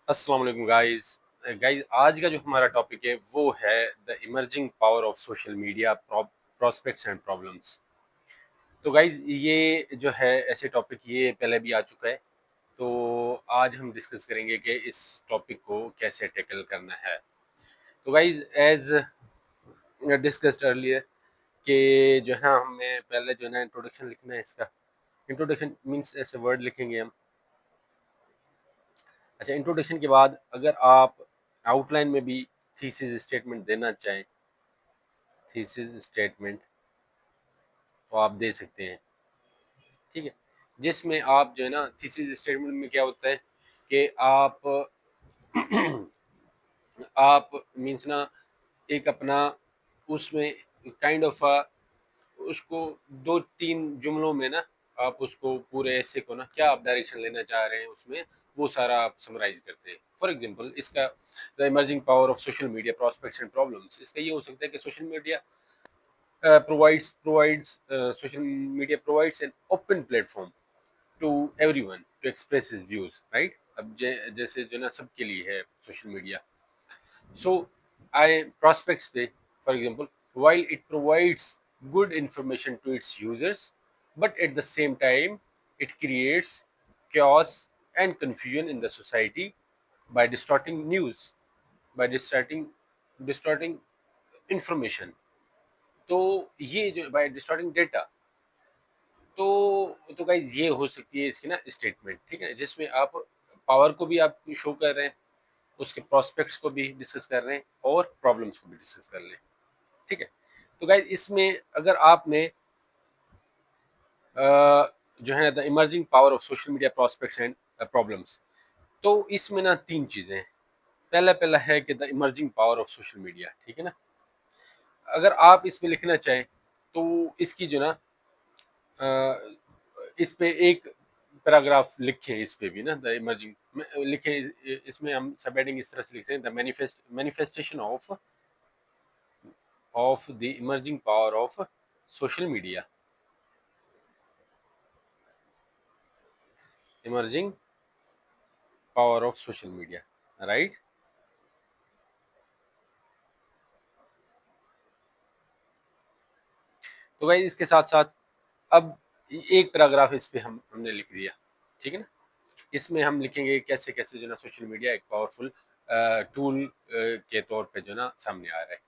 अस्सलाम वालेकुम गाइस आज का जो हमारा टॉपिक है वो है the emerging power of social media prospects and problems. तो गाइस ये जो है ऐसे टॉपिक ये पहले भी आ चुका है। तो आज हम डिस्कस करेंगे कि इस टॉपिक को कैसे टैकल करना है। तो गाइस एज डिस्कस्ड अर्लियर कि जो है हमें पहले जो है ना इंट्रोडक्शन लिखना है। इसका इंट्रोडक्शन मींस ऐसे वर्ड लिखेंगे हम। अच्छा, इंट्रोडक्शन के बाद अगर आप आउटलाइन में भी थीसिस स्टेटमेंट देना चाहें, थीसिस स्टेटमेंट तो आप दे सकते हैं। ठीक है, जिसमें आप जो है ना थीसिस स्टेटमेंट में क्या होता है कि आप मीन्स ना एक अपना उसमें काइंड ऑफ उसको दो तीन जुमलों में ना आप उसको पूरे ऐसे को ना क्या आप डायरेक्शन लेना चाह रहे हैं उसमें वो सारा आप समराइज करते हैं। फॉर एग्जांपल इसका the emerging power of social media prospects and problems, इसका ये हो सकता है कि social media social media provides an open platform to everyone to express his views, right? अब जैसे जो ना सबके लिए है सोशल मीडिया। सो आई prospects पे for example, while it provides good information to its users, but at the same time it creates chaos and confusion in the society by distorting news, by distorting information। तो ये जो bye distorting data, तो guys ये हो सकती है इसकी ना स्टेटमेंट। ठीक है, जिसमें आप पावर को भी आप शो कर रहे हैं, उसके प्रोस्पेक्ट्स को भी डिस्कस कर रहे हैं और प्रॉब्लम्स को भी डिस्कस कर रहे हैं। ठीक है, तो गाइज इसमें अगर आपने जो है the emerging power of social media prospects and problems, तो इसमें ना तीन चीजें हैं। पहला है कि the emerging power of social media. ठीक है ना, अगर आप इसमें लिखना चाहें तो इसकी जो ना इस पे एक पैराग्राफ लिखे, इस पे भी ना द इमर्जिंग लिखे। इसमें हम सब हेडिंग इस तरह से लिखते हैं, the manifestation of the emerging power of social media, emerging power of social media, right. तो भाई इसके साथ साथ अब एक पैराग्राफ इस पे हमने लिख दिया। ठीक है ना, इसमें हम लिखेंगे कैसे कैसे जो ना सोशल मीडिया एक पावरफुल टूल के तौर पे जो ना सामने आ रहा है।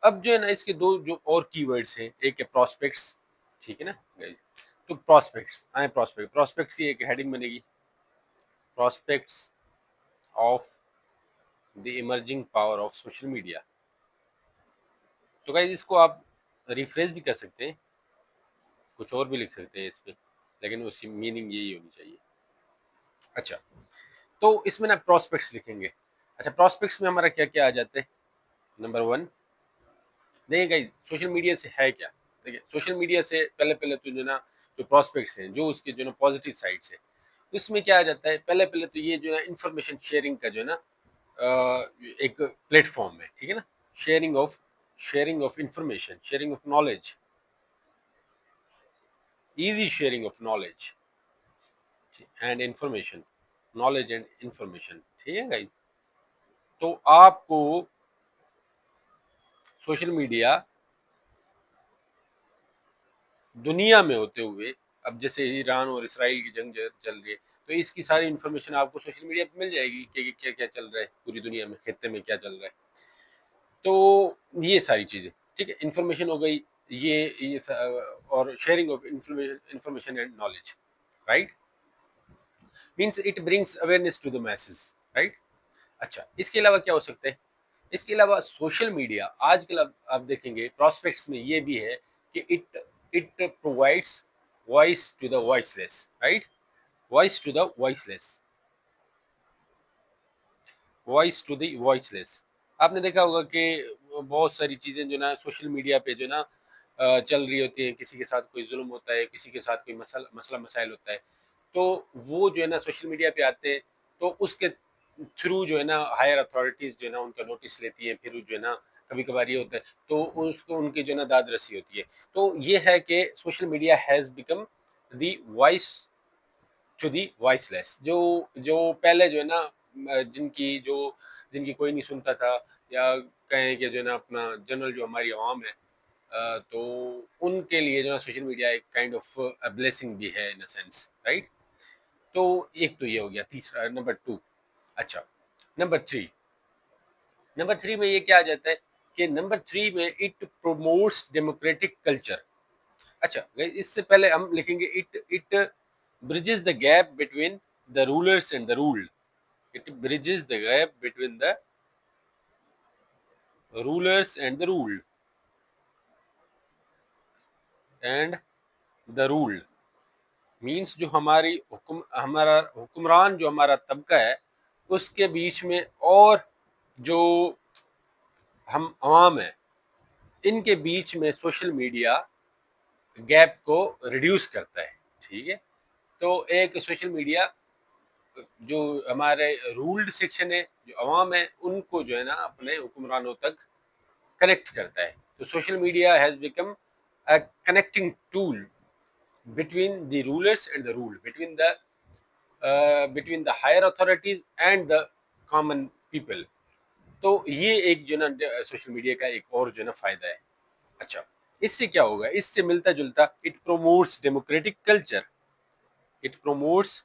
अब जो है ना इसके दो जो और कीवर्ड्स हैं, एक है प्रोस्पेक्ट्स। ठीक है ना गाइस, तो प्रोस्पेक्ट्स आए, प्रोस्पेक्ट्स की एक हेडिंग बनेगी, prospects of the emerging power of social media. तो गाइस इसको आप रिफ्रेश भी कर सकते हैं, कुछ और भी लिख सकते हैं इस पे, लेकिन उसकी मीनिंग यही होनी चाहिए। अच्छा, तो इसमें ना प्रोस्पेक्ट्स लिखेंगे। अच्छा, प्रोस्पेक्ट्स में हमारा क्या क्या आ जाता है। नंबर वन, देखिए गाइस सोशल मीडिया से है क्या। देखिए सोशल मीडिया से पहले पहले तो जो ना जो प्रोस्पेक्ट्स हैं, जो उसके जो ना पॉजिटिव साइड्स है, इसमें क्या आ जाता है। पहले पहले तो ये जो है इंफॉर्मेशन शेयरिंग का जो है ना एक प्लेटफॉर्म है। ठीक है ना, sharing of information, sharing of knowledge, easy sharing of knowledge and information, knowledge and information. ठीक है गाइस, तो आपको सोशल मीडिया दुनिया में होते हुए, अब जैसे ईरान और इसराइल की जंग चल रही है, तो इसकी सारी इन्फॉर्मेशन आपको सोशल मीडिया पे मिल जाएगी कि क्या क्या चल रहा है पूरी दुनिया में, खत्ते में क्या चल रहा है। तो ये सारी चीजें, ठीक है, इन्फॉर्मेशन हो गई। और sharing of information and knowledge, right, means it brings awareness to the message, right. अच्छा, इसके अलावा क्या हो सकता है। इसके अलावा सोशल मीडिया आजकल आप देखेंगे प्रोस्पेक्ट्स में ये भी है कि it provides voice to the voiceless, right, voice to the voiceless, voice to the voiceless. आपने देखा होगा कि बहुत सारी चीजें जो ना सोशल मीडिया पे जो ना चल रही होती है, किसी के साथ कोई जुल्म होता है, किसी के साथ कोई मसला मसाइल होता है, तो वो जो है ना सोशल मीडिया पे आते हैं, तो उसके थ्रू जो है ना हायर अथॉरिटीज जो है ना उनका नोटिस लेती है। फिर जो है ना कभी कभार ये होता है तो उसको उनकी जो है ना दाद रसी होती है। तो ये है कि social media has become the voice to the voiceless. जो जो पहले जो है ना जिनकी कोई नहीं सुनता था, या कहें कि जो है ना अपना जनरल जो हमारी आवाम है, तो उनके लिए जो है सोशल मीडिया एक काइंड ऑफ ब्लेसिंग भी है इन अ सेंस, राइट। तो एक तो ये हो गया, तीसरा नंबर 2। अच्छा, नंबर 3, नंबर 3 में ये क्या आ जाता है कि नंबर 3 में इट प्रोमोट्स डेमोक्रेटिक कल्चर। अच्छा, इससे पहले हम लिखेंगे it it bridges the gap between the rulers and the ruled. It bridges the gap between the rulers and the ruled and the ruled means जो हमारा हुक्मरान जो हमारा तबका है उसके बीच में, और जो हम आवाम है, इनके बीच में सोशल मीडिया गैप को रिड्यूस करता है। ठीक है, तो एक सोशल मीडिया जो हमारे रूल्ड सेक्शन है, जो अवाम है, उनको जो है ना अपने हुक्मरानों तक कनेक्ट करता है। तो social media has become a connecting tool between the rulers and the ruled, between the higher authorities and the common people। तो ये एक जो ना सोशल मीडिया का एक और जो ना फायदा है। अच्छा, इससे क्या होगा, इससे मिलता जुलता, it promotes democratic culture. It promotes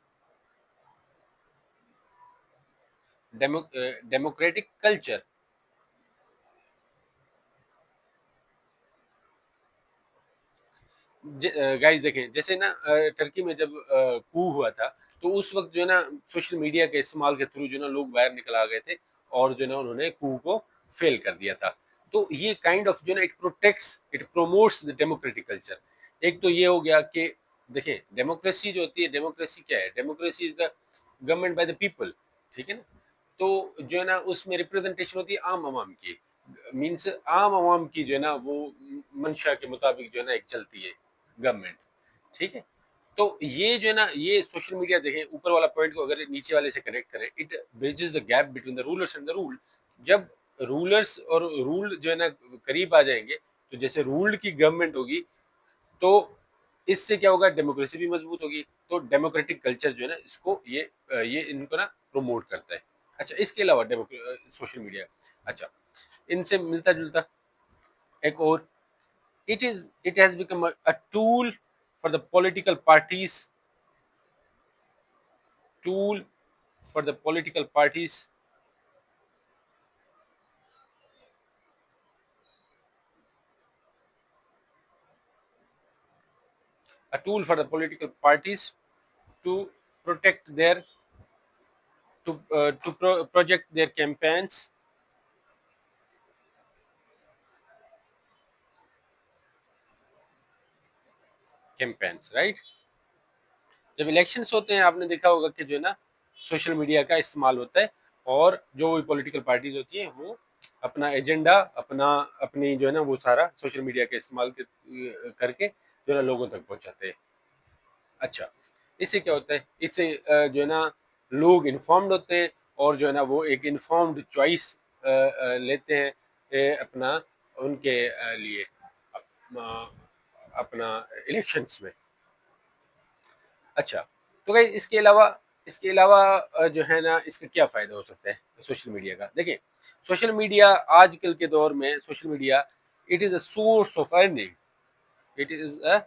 democratic culture. Guys देखें, जैसे ना टर्की में जब कू हुआ था, तो उस वक्त जो है ना सोशल मीडिया के इस्तेमाल के थ्रू जो ना लोग बाहर निकल आ गए थे, और जो ना उन्होंने कू को फेल कर दिया था। तो ये काइंड ऑफ जो ना it protects, it promotes the democratic culture. एक तो ये हो गया कि देखें, डेमोक्रेसी जो होती है, डेमोक्रेसी क्या है, democracy is the government by the people. ठीक है ना। तो जो है ना उसमें रिप्रेजेंटेशन होती है आम आवाम की, मीन्स आम आवाम की जो है ना वो मंशा के मुताबिक जो है ना एक चलती है गवर्नमेंट। ठीक है। तो ये जो है ना, ये सोशल मीडिया देखें, ऊपर वाला पॉइंट को अगर नीचे वाले से कनेक्ट करें, it bridges the gap between the rulers and the ruled. जब रूलर्स और रूल्ड जो है ना करीब आ जाएंगे, तो जैसे रूल्ड की गवर्नमेंट होगी, तो इससे क्या होगा, डेमोक्रेसी भी मजबूत होगी। तो डेमोक्रेटिक कल्चर जो है ना इसको ये इनको ना प्रमोट करता है। अच्छा, इसके अलावा सोशल मीडिया, अच्छा, इनसे मिलता जुलता एक और, it has become a tool for the political parties, tool for the political parties a tool for the political parties to protect their project their campaigns, right। जब इलेक्शंस होते हैं, आपने देखा होगा कि जो है ना सोशल मीडिया का इस्तेमाल होता है, और जो भी पॉलिटिकल पार्टीज होती हैं वो अपना एजेंडा, अपनी जो है ना वो सारा सोशल मीडिया के इस्तेमाल करके जो है ना लोगों तक पहुंचाते हैं। अच्छा, इससे क्या होता है, इससे जो है ना लोग इन्फॉर्म्ड होते हैं, और जो है ना वो एक इन्फॉर्म्ड चॉइस लेते हैं अपना उनके लिए अपना अपना इलेक्शंस में। अच्छा, तो भाई इसके अलावा जो है ना इसका क्या फायदा हो सकता है सोशल मीडिया का। देखिए, सोशल मीडिया आजकल के दौर में, social media it is a source of earning. It is a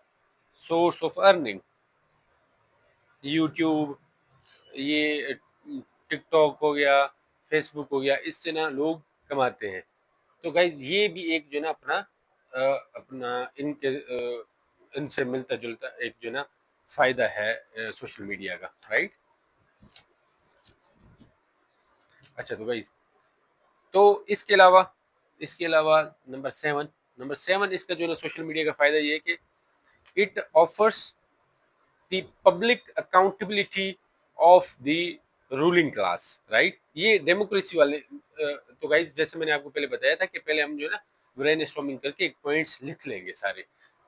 source of earning. YouTube, ये टिकटॉक हो गया, फेसबुक हो गया, इससे ना लोग कमाते हैं। तो गाइज ये भी एक जो ना अपना इनसे मिलता जुलता एक जो ना फायदा है सोशल मीडिया का, राइट। अच्छा, तो गाइज, तो इसके अलावा नंबर 7 इसका जो है ना सोशल मीडिया का फायदा ये है कि it offers the public accountability of the ruling class, right. ये डेमोक्रेसी वाले तो गाइज जैसे मैंने आपको पहले बताया था कि पहले हम जो है ना ब्रेन स्टॉर्मिंग करके एक पॉइंट्स लिख लेंगे, सारे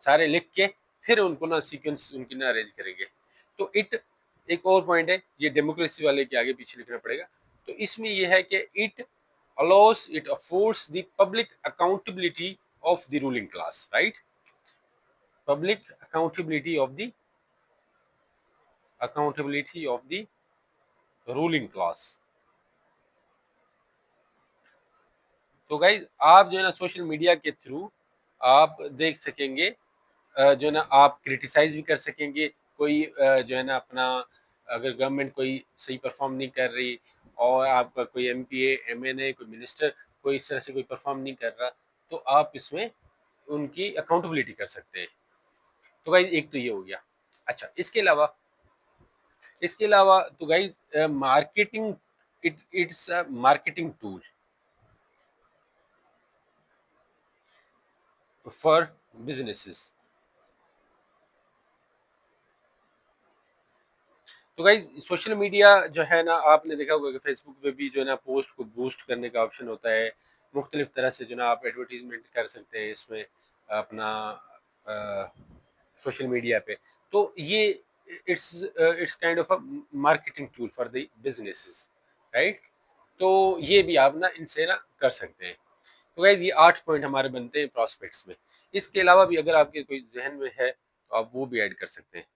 सारे लिख के फिर उनको ना सीक्वेंस उनकी ना अरेंज करेंगे। तो एक और पॉइंट है, ये डेमोक्रेसी वाले के आगे पीछे लिखना पड़ेगा। तो इसमें ये है कि it affords the public accountability of the ruling class, right। Public accountability of the ruling class। तो गाइज आप जो है ना सोशल मीडिया के थ्रू आप देख सकेंगे, जो है ना आप क्रिटिसाइज भी कर सकेंगे, कोई जो है ना अपना, अगर गवर्नमेंट कोई सही परफॉर्म नहीं कर रही और आपका कोई एमपी एमएनए कोई मिनिस्टर कोई इस तरह से कोई परफॉर्म नहीं कर रहा, तो आप इसमें उनकी अकाउंटेबिलिटी कर सकते हैं। तो गाइज एक तो ये हो गया। अच्छा, इसके अलावा तो guys marketing, it's a marketing tool for businesses. तो गाइज सोशल मीडिया जो है ना, आपने देखा होगा कि फेसबुक पे भी जो है ना पोस्ट को बूस्ट करने का ऑप्शन होता है, मुख्तलिफ तरह से जो ना आप एडवर्टीजमेंट कर सकते हैं इसमें अपना सोशल मीडिया पे। तो ये it's kind of a marketing tool for the businesses, right. तो ये भी आप ना इनसे ना कर सकते हैं। तो गाइज ये 8 पॉइंट हमारे बनते हैं प्रॉस्पेक्ट्स में। इसके अलावा भी अगर आपके कोई जहन में है तो आप वो भी ऐड कर सकते हैं।